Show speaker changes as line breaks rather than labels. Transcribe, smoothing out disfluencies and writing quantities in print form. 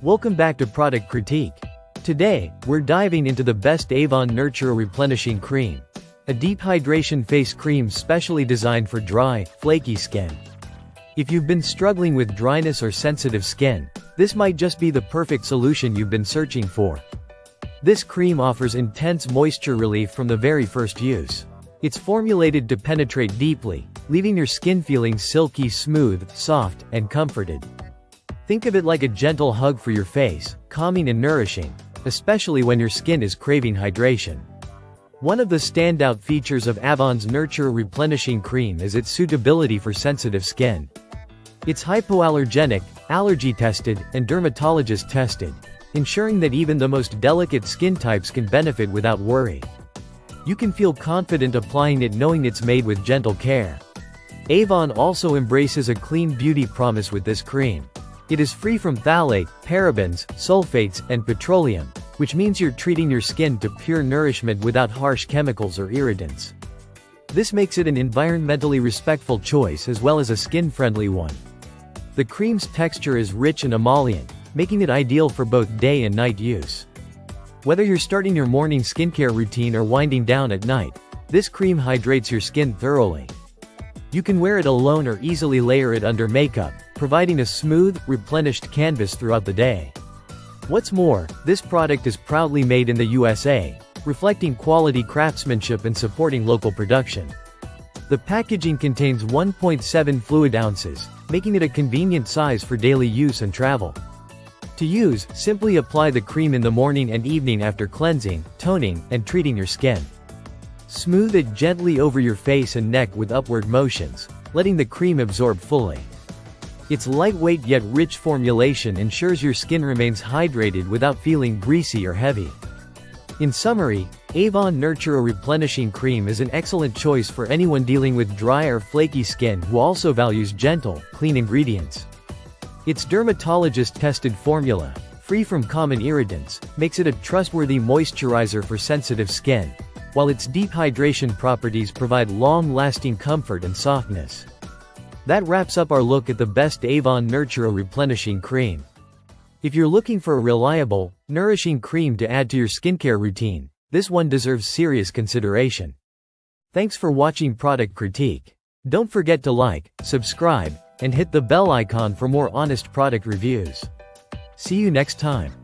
Welcome back to Product Critique. Today, we're diving into the best Avon Nurtura Replenishing Cream. A deep hydration face cream specially designed for dry, flaky skin. If you've been struggling with dryness or sensitive skin, this might just be the perfect solution you've been searching for. This cream offers intense moisture relief from the very first use. It's formulated to penetrate deeply, leaving your skin feeling silky smooth, soft, and comforted. Think of it like a gentle hug for your face, calming and nourishing, especially when your skin is craving hydration. One of the standout features of Avon's Nurtura Replenishing Cream is its suitability for sensitive skin. It's hypoallergenic, allergy-tested, and dermatologist-tested, ensuring that even the most delicate skin types can benefit without worry. You can feel confident applying it knowing it's made with gentle care. Avon also embraces a clean beauty promise with this cream. It is free from phthalate, parabens, sulfates, and petroleum, which means you're treating your skin to pure nourishment without harsh chemicals or irritants. This makes it an environmentally respectful choice as well as a skin-friendly one. The cream's texture is rich and emollient, making it ideal for both day and night use. Whether you're starting your morning skincare routine or winding down at night, this cream hydrates your skin thoroughly. You can wear it alone or easily layer it under makeup, providing a smooth, replenished canvas throughout the day. What's more, this product is proudly made in the USA, reflecting quality craftsmanship and supporting local production. The packaging contains 1.7 fluid ounces, making it a convenient size for daily use and travel. To use, simply apply the cream in the morning and evening after cleansing, toning, and treating your skin. Smooth it gently over your face and neck with upward motions, letting the cream absorb fully. Its lightweight yet rich formulation ensures your skin remains hydrated without feeling greasy or heavy. In summary, Avon Nurtura Replenishing Cream is an excellent choice for anyone dealing with dry or flaky skin who also values gentle, clean ingredients. Its dermatologist-tested formula, free from common irritants, makes it a trustworthy moisturizer for sensitive skin, while its deep hydration properties provide long-lasting comfort and softness. That wraps up our look at the best Avon Nurtura Replenishing Cream. If you're looking for a reliable, nourishing cream to add to your skincare routine, this one deserves serious consideration. Thanks for watching Product Critique. Don't forget to like, subscribe, and hit the bell icon for more honest product reviews. See you next time.